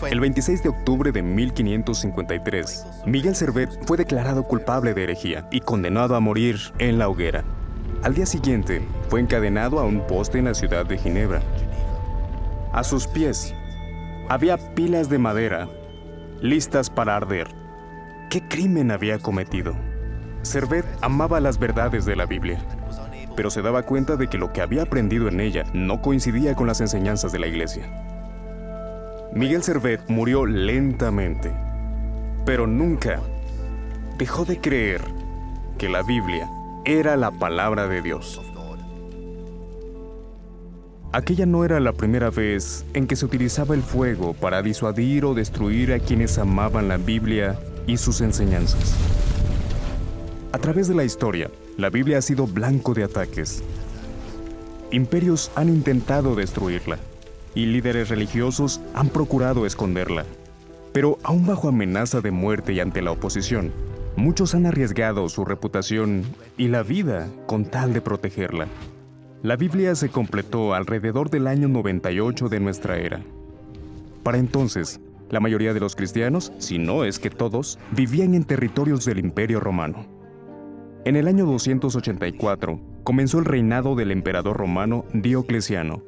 El 26 de octubre de 1553, Miguel Servet fue declarado culpable de herejía y condenado a morir en la hoguera. Al día siguiente, fue encadenado a un poste en la ciudad de Ginebra. A sus pies había pilas de madera, listas para arder. ¿Qué crimen había cometido? Servet amaba las verdades de la Biblia, pero se daba cuenta de que lo que había aprendido en ella no coincidía con las enseñanzas de la Iglesia. Miguel Servet murió lentamente, pero nunca dejó de creer que la Biblia era la palabra de Dios. Aquella no era la primera vez en que se utilizaba el fuego para disuadir o destruir a quienes amaban la Biblia y sus enseñanzas. A través de la historia, la Biblia ha sido blanco de ataques. Imperios han intentado destruirla y líderes religiosos han procurado esconderla. Pero aún bajo amenaza de muerte y ante la oposición, muchos han arriesgado su reputación y la vida con tal de protegerla. La Biblia se completó alrededor del año 98 de nuestra era. Para entonces, la mayoría de los cristianos, si no es que todos, vivían en territorios del Imperio Romano. En el año 284, comenzó el reinado del emperador romano Diocleciano.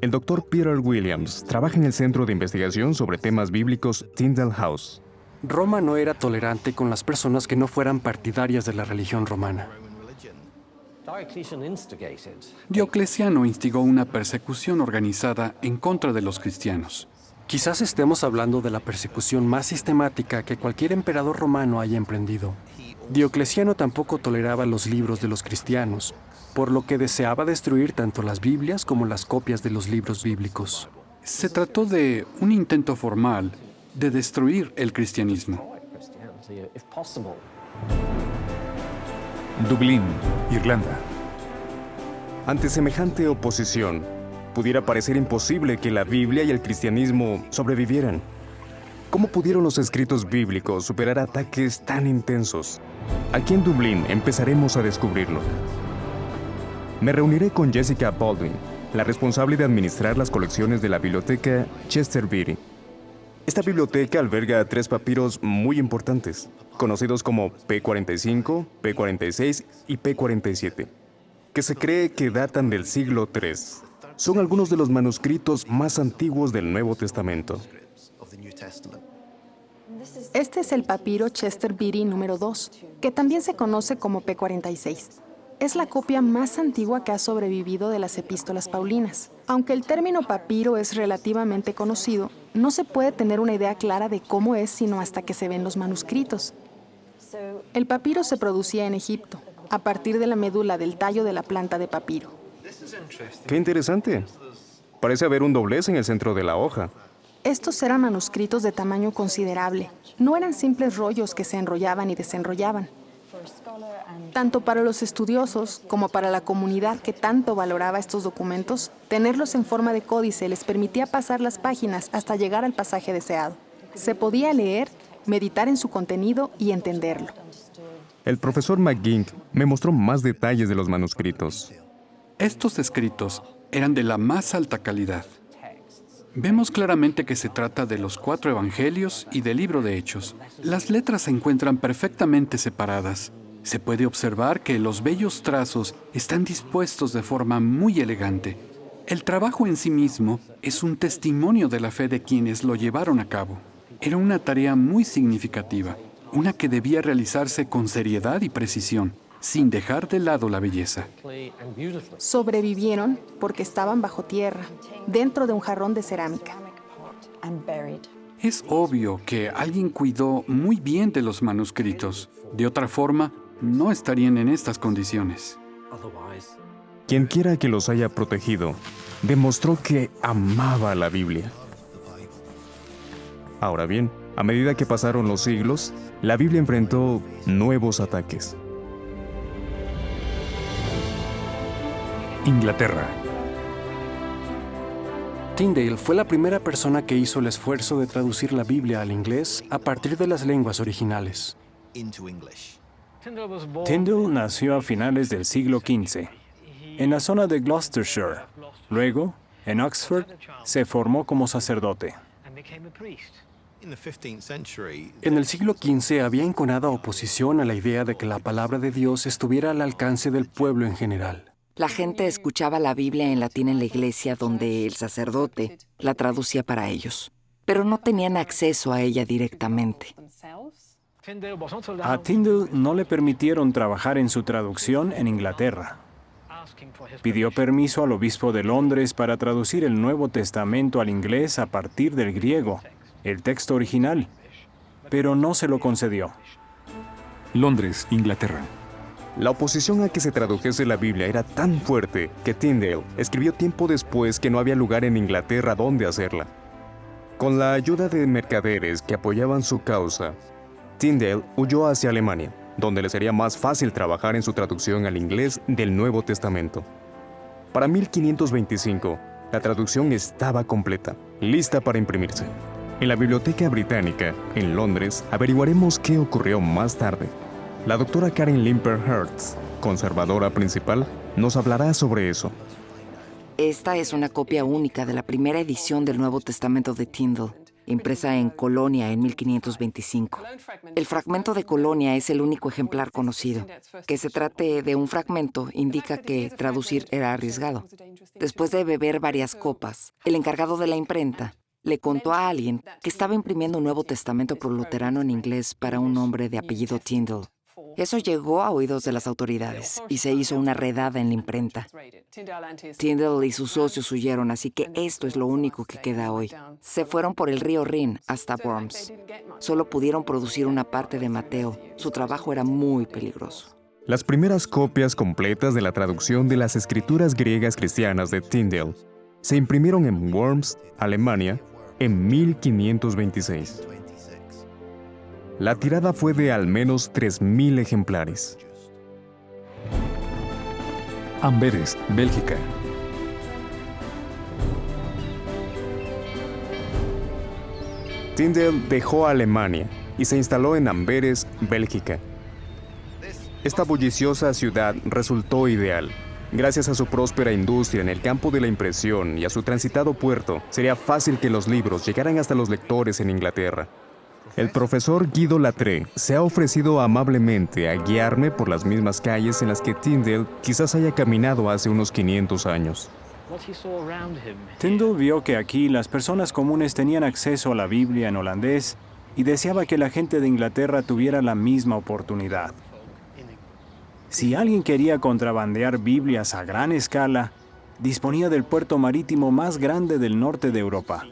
El Dr. Peter Williams trabaja en el Centro de Investigación sobre Temas Bíblicos Tyndale House. Roma no era tolerante con las personas que no fueran partidarias de la religión romana. Diocleciano instigó una persecución organizada en contra de los cristianos. Quizás estemos hablando de la persecución más sistemática que cualquier emperador romano haya emprendido. Diocleciano tampoco toleraba los libros de los cristianos, por lo que deseaba destruir tanto las Biblias como las copias de los libros bíblicos. Se trató de un intento formal de destruir el cristianismo. Dublín, Irlanda. Ante semejante oposición, pudiera parecer imposible que la Biblia y el cristianismo sobrevivieran. ¿Cómo pudieron los escritos bíblicos superar ataques tan intensos? Aquí en Dublín empezaremos a descubrirlo. Me reuniré con Jessica Baldwin, la responsable de administrar las colecciones de la biblioteca Chester Beatty. Esta biblioteca alberga 3 papiros muy importantes, conocidos como P45, P46 y P47, que se cree que datan del siglo III. Son algunos de los manuscritos más antiguos del Nuevo Testamento. Este es el papiro Chester Beatty número 2, que también se conoce como P46. Es la copia más antigua que ha sobrevivido de las epístolas paulinas. Aunque el término papiro es relativamente conocido, no se puede tener una idea clara de cómo es sino hasta que se ven los manuscritos. El papiro se producía en Egipto, a partir de la médula del tallo de la planta de papiro. ¡Qué interesante! Parece haber un doblez en el centro de la hoja. Estos eran manuscritos de tamaño considerable. No eran simples rollos que se enrollaban y desenrollaban. Tanto para los estudiosos como para la comunidad que tanto valoraba estos documentos, tenerlos en forma de códice les permitía pasar las páginas hasta llegar al pasaje deseado. Se podía leer, meditar en su contenido y entenderlo. El profesor McGink me mostró más detalles de los manuscritos. Estos escritos eran de la más alta calidad. Vemos claramente que se trata de los 4 evangelios y del libro de Hechos. Las letras se encuentran perfectamente separadas. Se puede observar que los bellos trazos están dispuestos de forma muy elegante. El trabajo en sí mismo es un testimonio de la fe de quienes lo llevaron a cabo. Era una tarea muy significativa, una que debía realizarse con seriedad y precisión, sin dejar de lado la belleza. Sobrevivieron porque estaban bajo tierra, dentro de un jarrón de cerámica. Es obvio que alguien cuidó muy bien de los manuscritos. De otra forma, no estarían en estas condiciones. Quien quiera que los haya protegido, demostró que amaba la Biblia. Ahora bien, a medida que pasaron los siglos, la Biblia enfrentó nuevos ataques. Inglaterra. Tyndale fue la primera persona que hizo el esfuerzo de traducir la Biblia al inglés a partir de las lenguas originales. Tyndale nació a finales del siglo XV, en la zona de Gloucestershire. Luego, En Oxford se formó como sacerdote. En el siglo XV había enconada oposición a la idea de que la palabra de Dios estuviera al alcance del pueblo en general. La gente escuchaba la Biblia en latín en la iglesia donde el sacerdote la traducía para ellos, pero no tenían acceso a ella directamente. A Tyndale no le permitieron trabajar en su traducción en Inglaterra. Pidió permiso al obispo de Londres para traducir el Nuevo Testamento al inglés a partir del griego, el texto original, pero no se lo concedió. Londres, Inglaterra. La oposición a que se tradujese la Biblia era tan fuerte que Tyndale escribió tiempo después que no había lugar en Inglaterra donde hacerla. Con la ayuda de mercaderes que apoyaban su causa, Tyndale huyó hacia Alemania, donde le sería más fácil trabajar en su traducción al inglés del Nuevo Testamento. Para 1525, la traducción estaba completa, lista para imprimirse. En la Biblioteca Británica, en Londres, averiguaremos qué ocurrió más tarde. La doctora Karen Limper Hertz, conservadora principal, nos hablará sobre eso. Esta es una copia única de la primera edición del Nuevo Testamento de Tyndale, impresa en Colonia en 1525. El fragmento de Colonia es el único ejemplar conocido. Que se trate de un fragmento indica que traducir era arriesgado. Después de beber varias copas, el encargado de la imprenta le contó a alguien que estaba imprimiendo un Nuevo Testamento proluterano en inglés para un hombre de apellido Tyndale. Eso llegó a oídos de las autoridades y se hizo una redada en la imprenta. Tyndale y sus socios huyeron, así que esto es lo único que queda hoy. Se fueron por el río Rin hasta Worms. Solo pudieron producir una parte de Mateo. Su trabajo era muy peligroso. Las primeras copias completas de la traducción de las escrituras griegas cristianas de Tyndale se imprimieron en Worms, Alemania, en 1526. La tirada fue de al menos 3.000 ejemplares. Amberes, Bélgica. Tyndale dejó Alemania y se instaló en Amberes, Bélgica. Esta bulliciosa ciudad resultó ideal. Gracias a su próspera industria en el campo de la impresión y a su transitado puerto, sería fácil que los libros llegaran hasta los lectores en Inglaterra. El profesor Guido Lattre se ha ofrecido amablemente a guiarme por las mismas calles en las que Tyndale quizás haya caminado hace unos 500 años. Tyndale vio que aquí las personas comunes tenían acceso a la Biblia en holandés y deseaba que la gente de Inglaterra tuviera la misma oportunidad. Si alguien quería contrabandear Biblias a gran escala, disponía del puerto marítimo más grande del norte de Europa.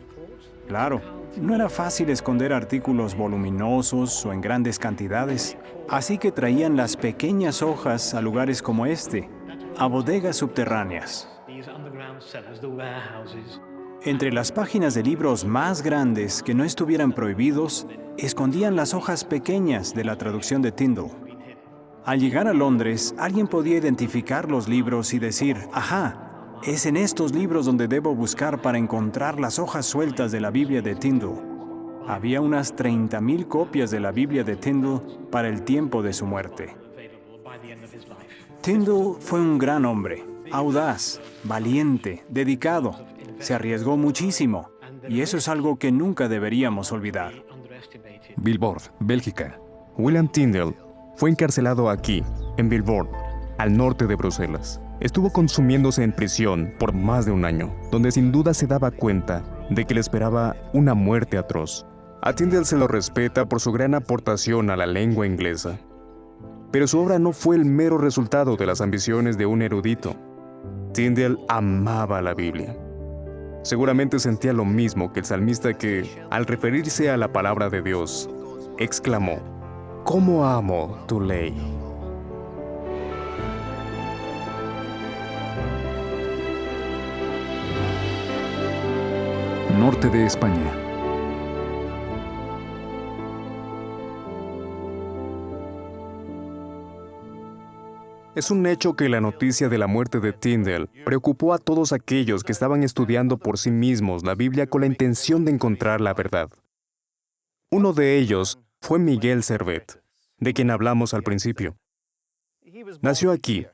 Claro, no era fácil esconder artículos voluminosos o en grandes cantidades, así que traían las pequeñas hojas a lugares como este, a bodegas subterráneas. Entre las páginas de libros más grandes que no estuvieran prohibidos, escondían las hojas pequeñas de la traducción de Tyndale. Al llegar a Londres, alguien podía identificar los libros y decir, «Ajá, es en estos libros donde debo buscar para encontrar las hojas sueltas de la Biblia de Tyndale». Había unas 30.000 copias de la Biblia de Tyndale para el tiempo de su muerte. Tyndale fue un gran hombre, audaz, valiente, dedicado. Se arriesgó muchísimo, y eso es algo que nunca deberíamos olvidar. Billboard, Bélgica. William Tyndale fue encarcelado aquí, en Billboard, al norte de Bruselas. Estuvo consumiéndose en prisión por más de un año, donde sin duda se daba cuenta de que le esperaba una muerte atroz. A Tyndale se lo respeta por su gran aportación a la lengua inglesa. Pero su obra no fue el mero resultado de las ambiciones de un erudito. Tyndale amaba la Biblia. Seguramente sentía lo mismo que el salmista que, al referirse a la palabra de Dios, exclamó: «¿Cómo amo tu ley?». Norte de España. Es un hecho que la noticia de la muerte de Tyndale preocupó a todos aquellos que estaban estudiando por sí mismos la Biblia con la intención de encontrar la verdad. Uno de ellos fue Miguel Servet, de quien hablamos al principio. Nació aquí,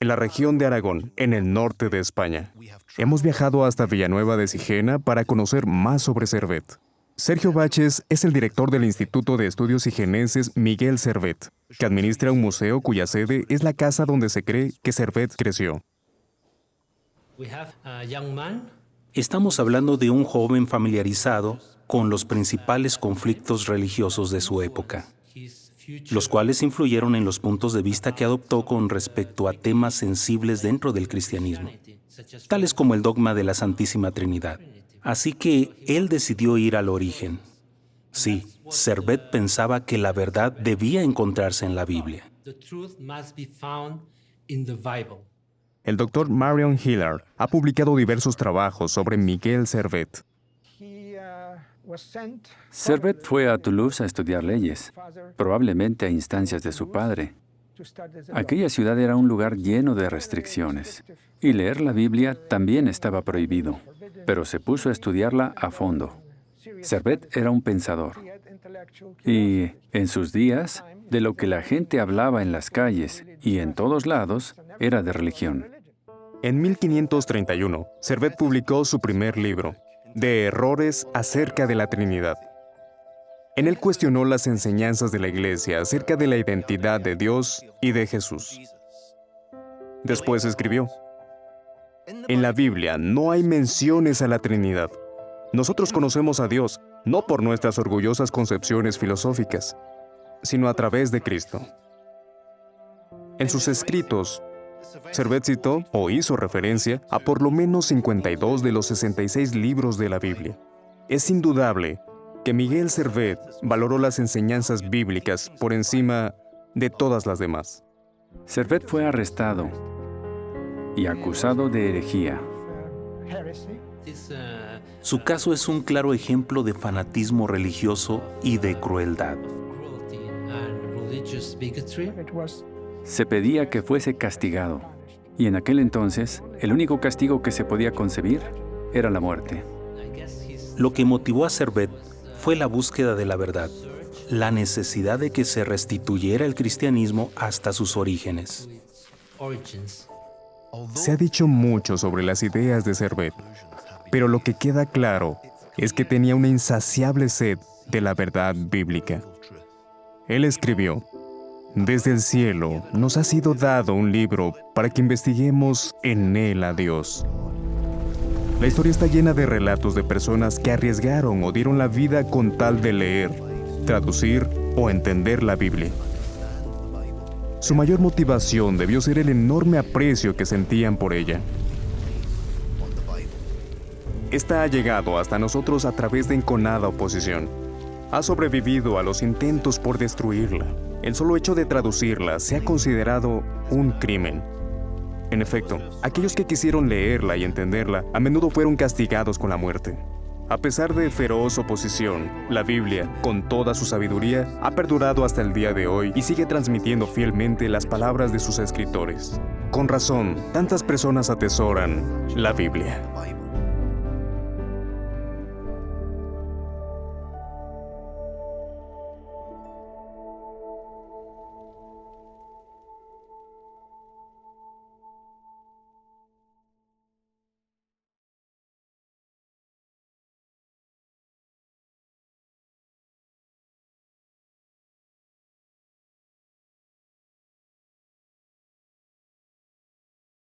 en la región de Aragón, en el norte de España. Hemos viajado hasta Villanueva de Sigena para conocer más sobre Servet. Sergio Baches es el director del Instituto de Estudios Sigenenses Miguel Servet, que administra un museo cuya sede es la casa donde se cree que Servet creció. Estamos hablando de un joven familiarizado con los principales conflictos religiosos de su época, los cuales influyeron en los puntos de vista que adoptó con respecto a temas sensibles dentro del cristianismo, tales como el dogma de la Santísima Trinidad. Así que él decidió ir al origen. Sí, Servet pensaba que la verdad debía encontrarse en la Biblia. El doctor Marion Hillard ha publicado diversos trabajos sobre Miguel Servet. Servet fue a Toulouse a estudiar leyes, probablemente a instancias de su padre. Aquella ciudad era un lugar lleno de restricciones, y leer la Biblia también estaba prohibido, pero se puso a estudiarla a fondo. Servet era un pensador, y en sus días, de lo que la gente hablaba en las calles y en todos lados, era de religión. En 1531, Servet publicó su primer libro, De errores acerca de la Trinidad. En él cuestionó las enseñanzas de la Iglesia acerca de la identidad de Dios y de Jesús. Después escribió: en la Biblia no hay menciones a la Trinidad. Nosotros conocemos a Dios no por nuestras orgullosas concepciones filosóficas, sino a través de Cristo. En sus escritos, Servet citó o hizo referencia a por lo menos 52 de los 66 libros de la Biblia. Es indudable que Miguel Servet valoró las enseñanzas bíblicas por encima de todas las demás. Servet fue arrestado y acusado de herejía. Su caso es un claro ejemplo de fanatismo religioso y de crueldad. Se pedía que fuese castigado, y en aquel entonces, el único castigo que se podía concebir era la muerte. Lo que motivó a Servet fue la búsqueda de la verdad, la necesidad de que se restituyera el cristianismo hasta sus orígenes. Se ha dicho mucho sobre las ideas de Servet, pero lo que queda claro es que tenía una insaciable sed de la verdad bíblica. Él escribió: desde el cielo nos ha sido dado un libro para que investiguemos en él a Dios. La historia está llena de relatos de personas que arriesgaron o dieron la vida con tal de leer, traducir o entender la Biblia. Su mayor motivación debió ser el enorme aprecio que sentían por ella. Esta ha llegado hasta nosotros a través de enconada oposición. Ha sobrevivido a los intentos por destruirla. El solo hecho de traducirla se ha considerado un crimen. En efecto, aquellos que quisieron leerla y entenderla a menudo fueron castigados con la muerte. A pesar de feroz oposición, la Biblia, con toda su sabiduría, ha perdurado hasta el día de hoy y sigue transmitiendo fielmente las palabras de sus escritores. Con razón, tantas personas atesoran la Biblia.